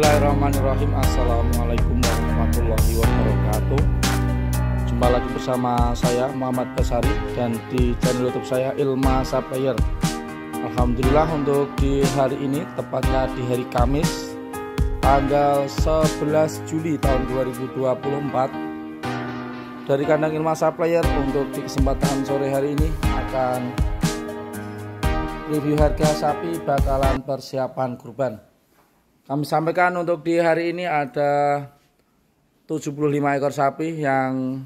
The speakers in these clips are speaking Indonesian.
Bismillahirrahmanirrahim. Assalamualaikum warahmatullahi wabarakatuh. Jumpa lagi bersama saya Muhammad Basari dan di channel YouTube saya Ilma Supplier. Alhamdulillah untuk di hari ini, tepatnya di hari Kamis tanggal 11 Juli tahun 2024, dari kandang Ilma Supplier, untuk di kesempatan sore hari ini akan review harga sapi bakalan persiapan kurban. Kami sampaikan untuk di hari ini ada 75 ekor sapi yang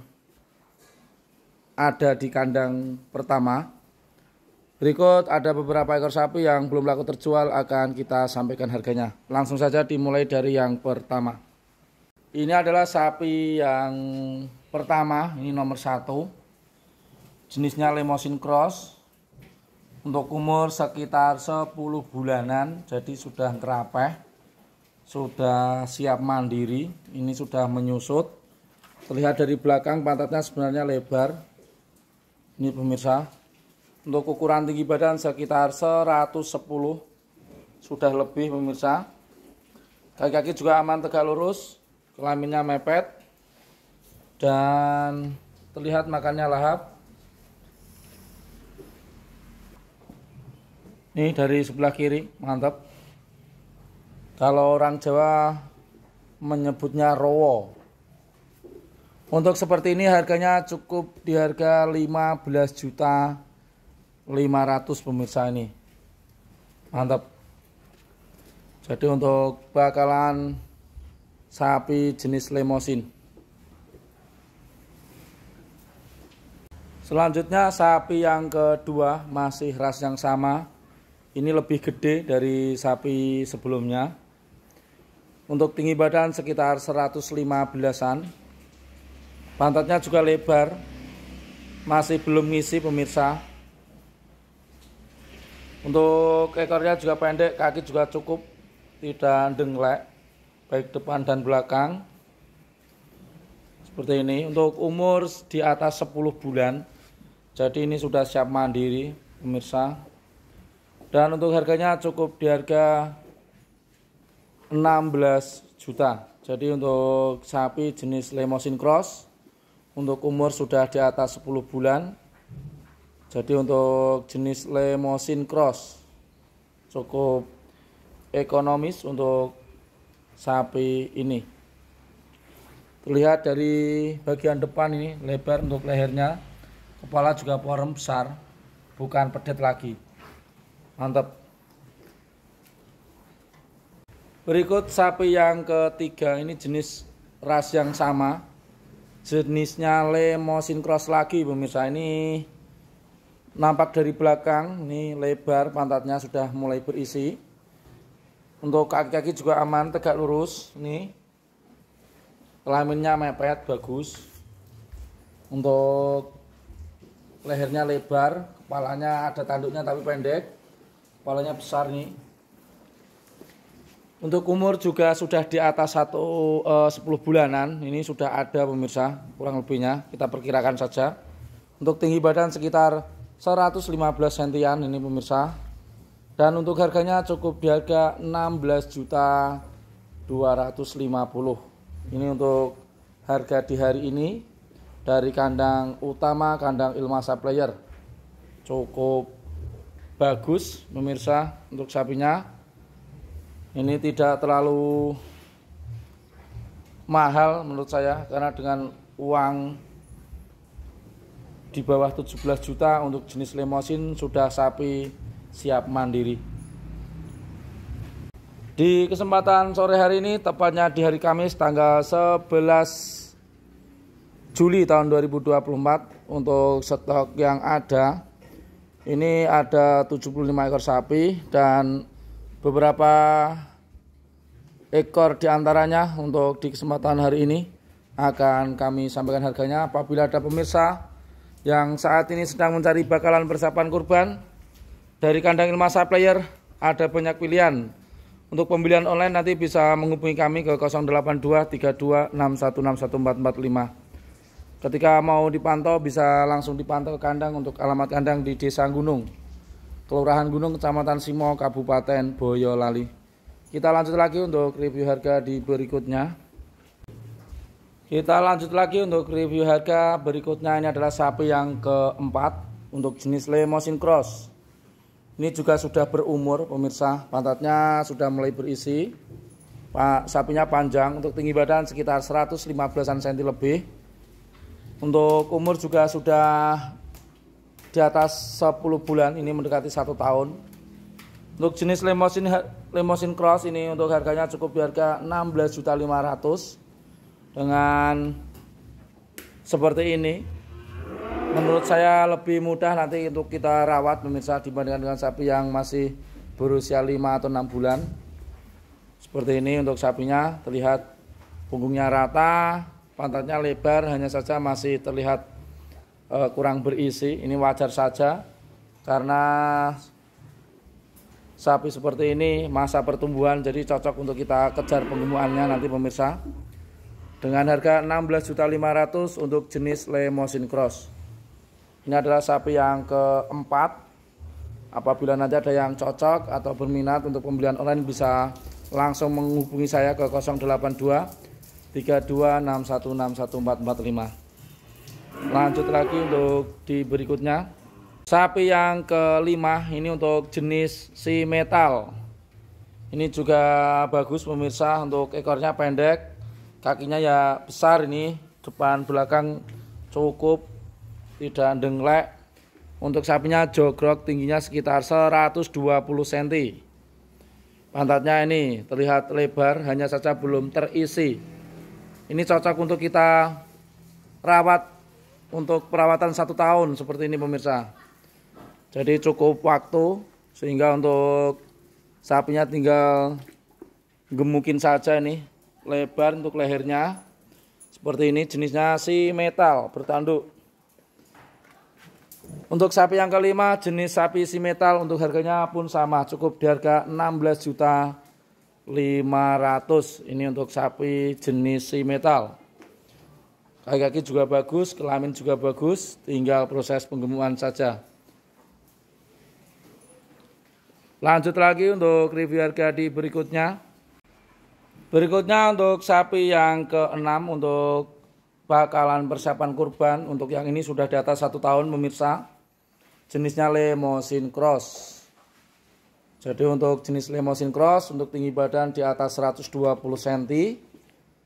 ada di kandang pertama. Berikut ada beberapa ekor sapi yang belum laku terjual, akan kita sampaikan harganya. Langsung saja dimulai dari yang pertama. Ini adalah sapi yang pertama, ini nomor 1. Jenisnya Limousin Cross. Untuk umur sekitar 10 bulanan, jadi sudah terapeh. Sudah siap mandiri, ini sudah menyusut. Terlihat dari belakang pantatnya sebenarnya lebar. Ini pemirsa. Untuk ukuran tinggi badan sekitar 110, sudah lebih pemirsa. Kaki-kaki juga aman tegak lurus, kelaminnya mepet, dan terlihat makannya lahap. Ini dari sebelah kiri, mantap. Kalau orang Jawa menyebutnya rowo. Untuk seperti ini harganya cukup di harga 15.500.000 pemirsa ini. Mantap. Jadi untuk bakalan sapi jenis Limousin. Selanjutnya sapi yang kedua, masih ras yang sama. Ini lebih gede dari sapi sebelumnya. Untuk tinggi badan sekitar 115-an. Pantatnya juga lebar. Masih belum ngisi pemirsa. Untuk ekornya juga pendek, kaki juga cukup, tidak denglek, baik depan dan belakang. Seperti ini. Untuk umur di atas 10 bulan. Jadi ini sudah siap mandiri pemirsa. Dan untuk harganya cukup di harga 16 juta. Jadi untuk sapi jenis Limousin Cross, untuk umur sudah di atas 10 bulan. Jadi untuk jenis Limousin Cross cukup ekonomis untuk sapi ini. Terlihat dari bagian depan ini lebar untuk lehernya. Kepala juga porem besar, bukan pedet lagi. Mantap. Berikut sapi yang ketiga, ini jenis ras yang sama. Jenisnya Limousin Cross lagi pemirsa. Ini nampak dari belakang, ini lebar, pantatnya sudah mulai berisi. Untuk kaki-kaki juga aman, tegak lurus. Ini kelaminnya mepet, bagus. Untuk lehernya lebar, kepalanya ada tanduknya tapi pendek. Kepalanya besar nih. Untuk umur juga sudah di atas 10 bulanan. Ini sudah ada pemirsa, kurang lebihnya kita perkirakan saja. Untuk tinggi badan sekitar 115 cm ini pemirsa. Dan untuk harganya cukup di harga 16.250.000. Ini untuk harga di hari ini dari kandang utama, kandang Ilma Supplier. Cukup bagus pemirsa untuk sapinya. Ini tidak terlalu mahal menurut saya, karena dengan uang di bawah 17 juta untuk jenis Limousin sudah sapi siap mandiri. Di kesempatan sore hari ini, tepatnya di hari Kamis tanggal 11 Juli tahun 2024, untuk stok yang ada ini ada 75 ekor sapi, dan beberapa ekor diantaranya untuk di kesempatan hari ini akan kami sampaikan harganya. Apabila ada pemirsa yang saat ini sedang mencari bakalan persiapan kurban, dari kandang Ilma Supplier ada banyak pilihan. Untuk pembelian online nanti bisa menghubungi kami ke 0823261614445. Ketika mau dipantau bisa langsung dipantau ke kandang. Untuk alamat kandang di Desa Gunung, Kelurahan Gunung, Kecamatan Simo, Kabupaten Boyolali. Kita lanjut lagi untuk review harga di berikutnya. Kita lanjut lagi untuk review harga berikutnya. Ini adalah sapi yang keempat untuk jenis Limousin Cross. Ini juga sudah berumur pemirsa, pantatnya sudah mulai berisi. Sapinya panjang, untuk tinggi badan sekitar 115 cm lebih. Untuk umur juga sudah di atas 10 bulan, ini mendekati 1 tahun. Untuk jenis Limousin Cross ini untuk harganya cukup di harga 16.500.000 dengan seperti ini. Menurut saya lebih mudah nanti untuk kita rawat pemirsa dibandingkan dengan sapi yang masih berusia 5 atau 6 bulan. Seperti ini untuk sapinya, terlihat punggungnya rata, pantatnya lebar, hanya saja masih terlihat kurang berisi. Ini wajar saja karena sapi seperti ini masa pertumbuhan, jadi cocok untuk kita kejar penggemukannya nanti pemirsa. Dengan harga 16.500.000 untuk jenis Limousin Cross. Ini adalah sapi yang keempat. Apabila nanti ada yang cocok atau berminat untuk pembelian online bisa langsung menghubungi saya ke 082 3261616445. Lanjut lagi untuk di berikutnya. Sapi yang kelima ini untuk jenis si metal. Ini juga bagus pemirsa, untuk ekornya pendek, kakinya ya besar, ini depan belakang cukup, tidak denglek. Untuk sapinya jogrok, tingginya sekitar 120 cm. Pantatnya ini terlihat lebar, hanya saja belum terisi. Ini cocok untuk kita rawat untuk perawatan 1 tahun seperti ini pemirsa. Jadi cukup waktu sehingga untuk sapinya tinggal gemukin saja. Ini lebar untuk lehernya seperti ini, jenisnya si metal bertanduk. Untuk sapi yang kelima jenis sapi si metal, untuk harganya pun sama, cukup di harga 16.500.000. Ini untuk sapi jenis si metal. Kaki-kaki juga bagus, kelamin juga bagus, tinggal proses penggemukan saja. Lanjut lagi untuk review harga di berikutnya. Berikutnya untuk sapi yang keenam untuk bakalan persiapan kurban. Untuk yang ini sudah di atas 1 tahun pemirsa. Jenisnya Limousin Cross. Jadi untuk jenis Limousin Cross untuk tinggi badan di atas 120 cm.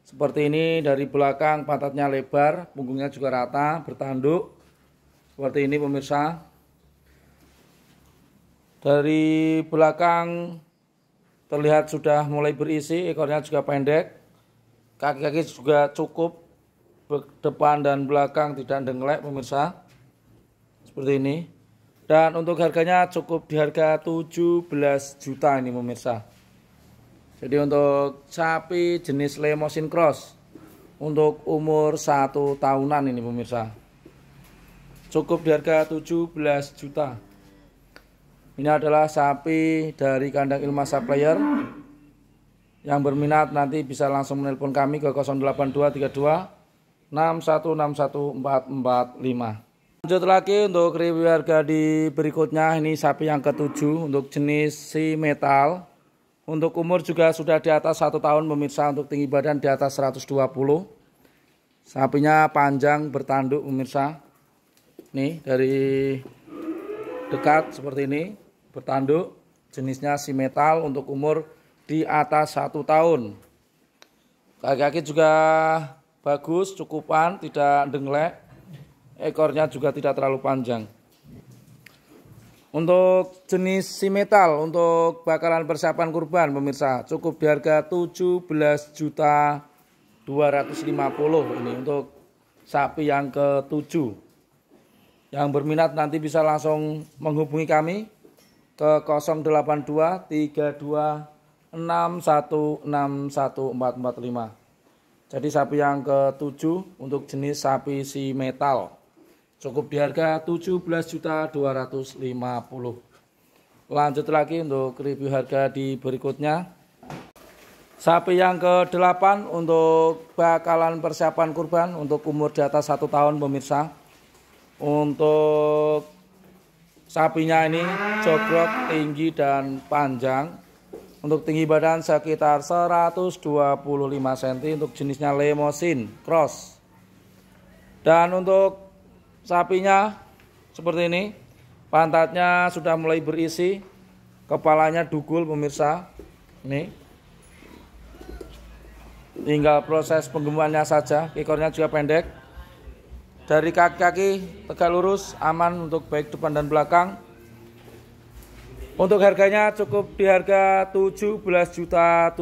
Seperti ini, dari belakang pantatnya lebar, punggungnya juga rata, bertanduk. Seperti ini pemirsa. Dari belakang terlihat sudah mulai berisi, ekornya juga pendek. Kaki-kaki juga cukup, depan dan belakang tidak denglek pemirsa. Seperti ini. Dan untuk harganya cukup di harga 17 juta ini pemirsa. Jadi untuk sapi jenis Limousin Cross untuk umur 1 tahunan ini pemirsa, cukup di harga 17 juta. Ini adalah sapi dari kandang Ilma Supplier. Yang berminat nanti bisa langsung menelpon kami ke 08232 6161445. Lanjut lagi untuk review harga di berikutnya. Ini sapi yang ketujuh untuk jenis si metal. Untuk umur juga sudah di atas 1 tahun pemirsa, untuk tinggi badan di atas 120. Sapinya panjang bertanduk pemirsa. Nih dari dekat seperti ini. Bertanduk, jenisnya si metal, untuk umur di atas 1 tahun. Kaki-kaki juga bagus, cukupan, tidak denglek. Ekornya juga tidak terlalu panjang. Untuk jenis si metal untuk bakalan persiapan kurban pemirsa, cukup di harga 17.250.000. Ini untuk sapi yang ke-7. Yang berminat nanti bisa langsung menghubungi kami ke 082 32 6161445. Jadi sapi yang ke-7 untuk jenis sapi si metal, cukup di harga 17.250.000. Lanjut lagi untuk review harga di berikutnya. Sapi yang ke-8 untuk bakalan persiapan kurban, untuk umur di atas 1 tahun pemirsa. Untuk sapinya ini jogrok, tinggi dan panjang. Untuk tinggi badan sekitar 125 cm untuk jenisnya Limousin Cross. Dan untuk sapinya seperti ini, pantatnya sudah mulai berisi, kepalanya dugul pemirsa. Ini tinggal proses penggemukannya saja, ekornya juga pendek. Dari kaki-kaki tegak lurus, aman untuk baik depan dan belakang. Untuk harganya cukup di harga 17.750.000.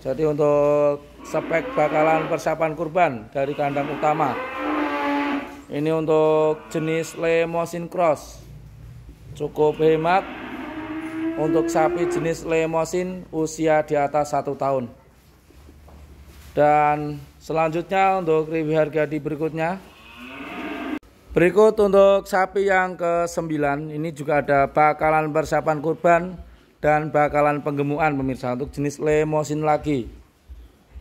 Jadi untuk spek bakalan persiapan kurban dari kandang utama. Ini untuk jenis Limousin Cross. Cukup hemat untuk sapi jenis Limousin usia di atas 1 tahun. Dan selanjutnya untuk review harga di berikutnya. Berikut untuk sapi yang ke-9, ini juga ada bakalan persiapan kurban dan bakalan penggemukan pemirsa, untuk jenis Limousin lagi.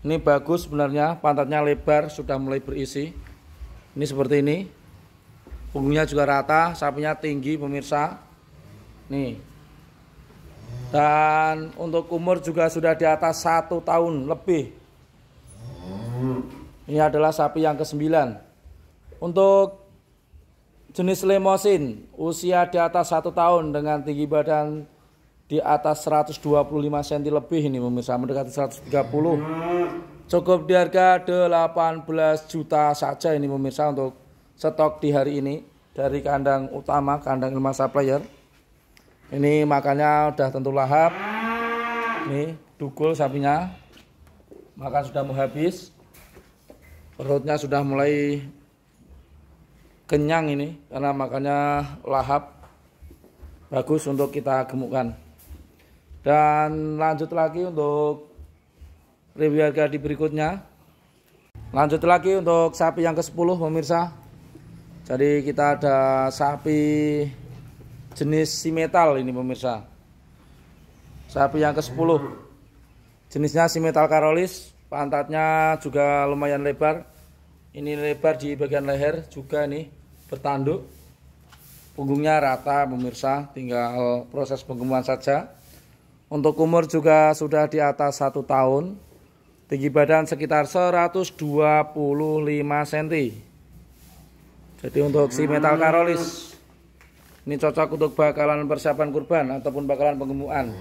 Ini bagus sebenarnya, pantatnya lebar, sudah mulai berisi. Ini seperti ini. Punggungnya juga rata, sapinya tinggi pemirsa. Nih. Dan untuk umur juga sudah di atas 1 tahun lebih. Ini adalah sapi yang ke-9. Untuk jenis Limousin usia di atas 1 tahun dengan tinggi badan di atas 125 cm lebih, ini pemirsa, mendekati 130. Cukup di harga 18 juta saja ini pemirsa untuk stok di hari ini dari kandang utama, kandang Ilma Supplier. Ini makannya udah tentu lahap. Nih, dugul sapinya. Makan sudah mau habis. Perutnya sudah mulai kenyang ini karena makannya lahap, bagus untuk kita gemukkan. Dan lanjut lagi untuk review harga di berikutnya. Lanjut lagi untuk sapi yang ke-10 pemirsa. Jadi kita ada sapi jenis simetal ini pemirsa. Sapi yang ke-10 jenisnya simetal Karolis, pantatnya juga lumayan lebar. Ini lebar di bagian leher juga nih, bertanduk. Punggungnya rata pemirsa, tinggal proses penggemukan saja. Untuk umur juga sudah di atas 1 tahun. Tinggi badan sekitar 125 cm. Jadi untuk si metal Karolis ini cocok untuk bakalan persiapan kurban ataupun bakalan penggemukan.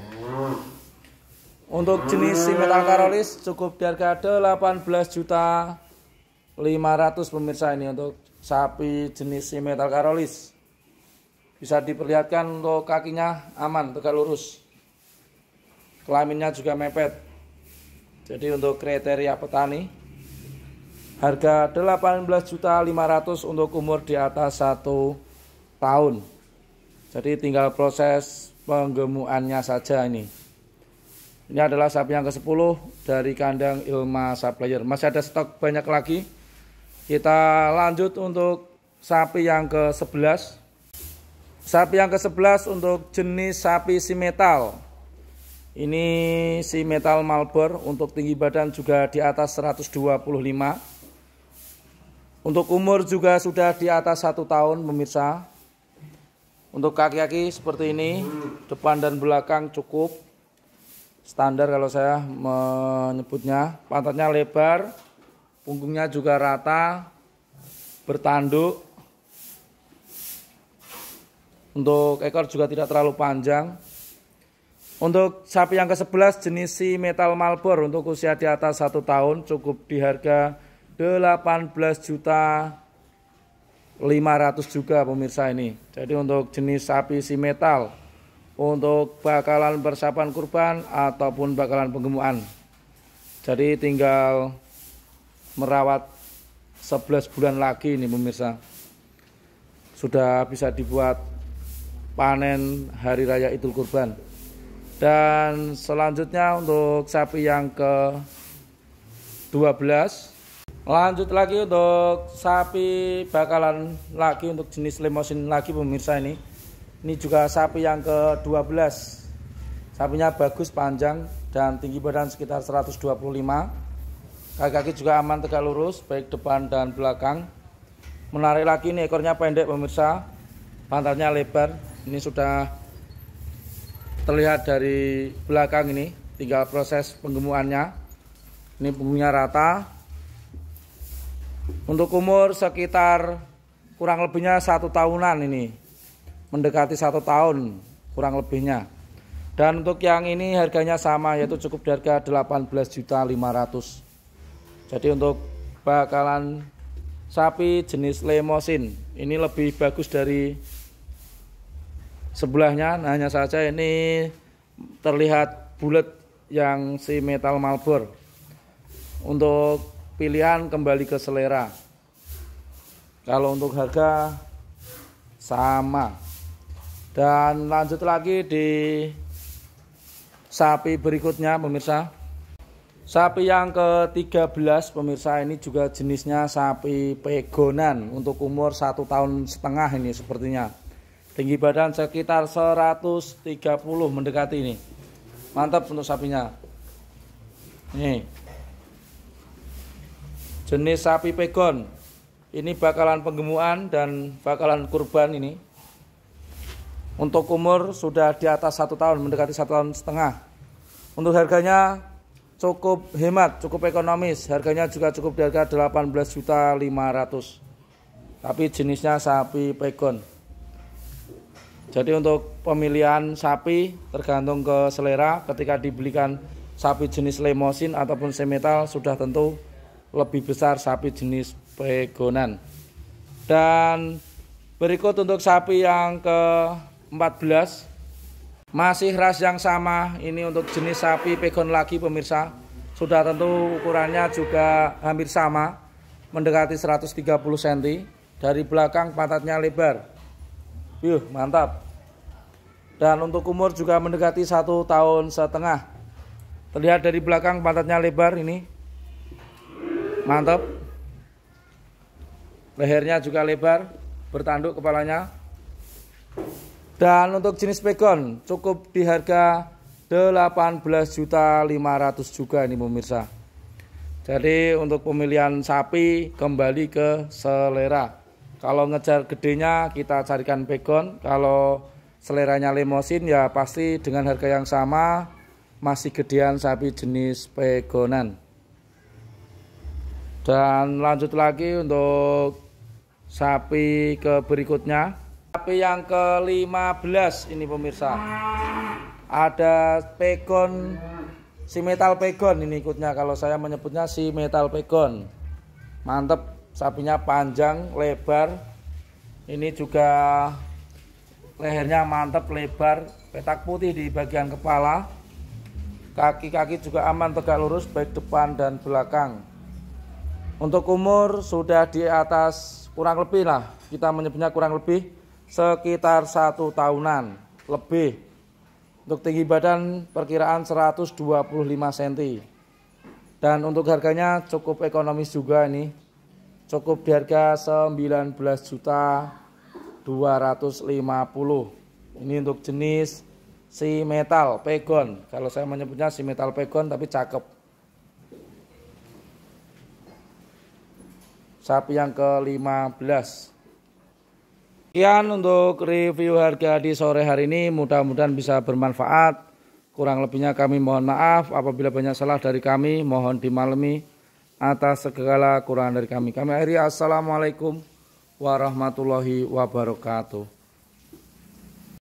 Untuk jenis si metal Karolis cukup di harga 18.500.000 pemirsa, ini untuk sapi jenis si metal Karolis. Bisa diperlihatkan untuk kakinya aman, tegak lurus. Kelaminnya juga mepet. Jadi untuk kriteria petani, harga 18.500.000 untuk umur di atas 1 tahun. Jadi tinggal proses penggemukannya saja ini. Ini adalah sapi yang ke-10 dari kandang Ilma Supplier. Masih ada stok banyak lagi. Kita lanjut untuk sapi yang ke-11. Sapi yang ke-11 untuk jenis sapi simetal. Ini simetal Malbor, untuk tinggi badan juga di atas 125. Untuk umur juga sudah di atas 1 tahun pemirsa. Untuk kaki-kaki seperti ini, depan dan belakang cukup standar kalau saya menyebutnya. Pantatnya lebar, punggungnya juga rata, bertanduk. Untuk ekor juga tidak terlalu panjang. Untuk sapi yang ke-11 jenis si metal Malbor, untuk usia di atas 1 tahun, cukup di harga 18.500.000 juga pemirsa ini. Jadi untuk jenis sapi si metal, untuk bakalan persiapan kurban ataupun bakalan penggemukan. Jadi tinggal merawat 11 bulan lagi ini pemirsa. Sudah bisa dibuat panen hari raya Idul Kurban. Dan selanjutnya untuk sapi yang ke-12. Lanjut lagi untuk sapi bakalan lagi untuk jenis Limousin lagi pemirsa ini. Ini juga sapi yang ke-12. Sapinya bagus, panjang dan tinggi badan sekitar 125. Kaki-kaki juga aman, tegak lurus baik depan dan belakang. Menarik lagi ini ekornya pendek pemirsa. Pantatnya lebar. Ini sudah terlihat dari belakang ini, tinggal proses penggemukannya. Ini punggungnya rata. Untuk umur sekitar kurang lebihnya 1 tahunan ini, mendekati 1 tahun kurang lebihnya. Dan untuk yang ini harganya sama, yaitu cukup di harga 18.500.000. Jadi untuk bakalan sapi jenis Limousin ini lebih bagus dari sebelahnya, hanya saja ini terlihat bulat yang si metal Marlboro. Untuk pilihan kembali ke selera. Kalau untuk harga sama. Dan lanjut lagi di sapi berikutnya pemirsa. Sapi yang ke-13 pemirsa, ini juga jenisnya sapi pegonan untuk umur 1,5 tahun ini sepertinya. Tinggi badan sekitar 130 mendekati ini. Mantap untuk sapinya. Nih. Jenis sapi pegon. Ini bakalan penggemukan dan bakalan kurban ini. Untuk umur sudah di atas 1 tahun, mendekati 1,5 tahun. Untuk harganya cukup hemat, cukup ekonomis. Harganya juga cukup di harga 18.500.000. Tapi jenisnya sapi pegon. Jadi untuk pemilihan sapi tergantung ke selera. Ketika dibelikan sapi jenis Limousin ataupun semetal, sudah tentu lebih besar sapi jenis pegonan. Dan berikut untuk sapi yang ke-14, masih ras yang sama. Ini untuk jenis sapi pegon lagi pemirsa. Sudah tentu ukurannya juga hampir sama, mendekati 130 cm. Dari belakang pantatnya lebar. Mantap. Dan untuk umur juga mendekati 1,5 tahun. Terlihat dari belakang pantatnya lebar ini. Mantap. Lehernya juga lebar, bertanduk kepalanya. Dan untuk jenis pegon cukup di harga 18.500.000 juga ini pemirsa. Jadi untuk pemilihan sapi kembali ke selera. Kalau ngejar gedenya kita carikan pegon, kalau seleranya Limousin ya pasti dengan harga yang sama, masih gedean sapi jenis pegonan. Dan lanjut lagi untuk sapi ke berikutnya. Sapi yang ke-15 ini pemirsa. Ada pegon, si metal pegon ini ikutnya, kalau saya menyebutnya si metal pegon. Mantep. Sapinya panjang, lebar. Ini juga lehernya mantap, lebar, petak putih di bagian kepala. Kaki-kaki juga aman, tegak lurus baik depan dan belakang. Untuk umur sudah di atas, kurang lebih lah, kita menyebutnya kurang lebih sekitar 1 tahunan lebih. Untuk tinggi badan perkiraan 125 cm. Dan untuk harganya cukup ekonomis juga ini. Cukup di harga 19.250.000. Ini untuk jenis si metal pegon. Kalau saya menyebutnya si metal pegon, tapi cakep. Sapi yang ke-15. Sekian untuk review harga di sore hari ini. Mudah-mudahan bisa bermanfaat. Kurang lebihnya kami mohon maaf. Apabila banyak salah dari kami, mohon dimaklumi atas segala kekurangan dari kami. Kami akhiri, assalamualaikum warahmatullahi wabarakatuh.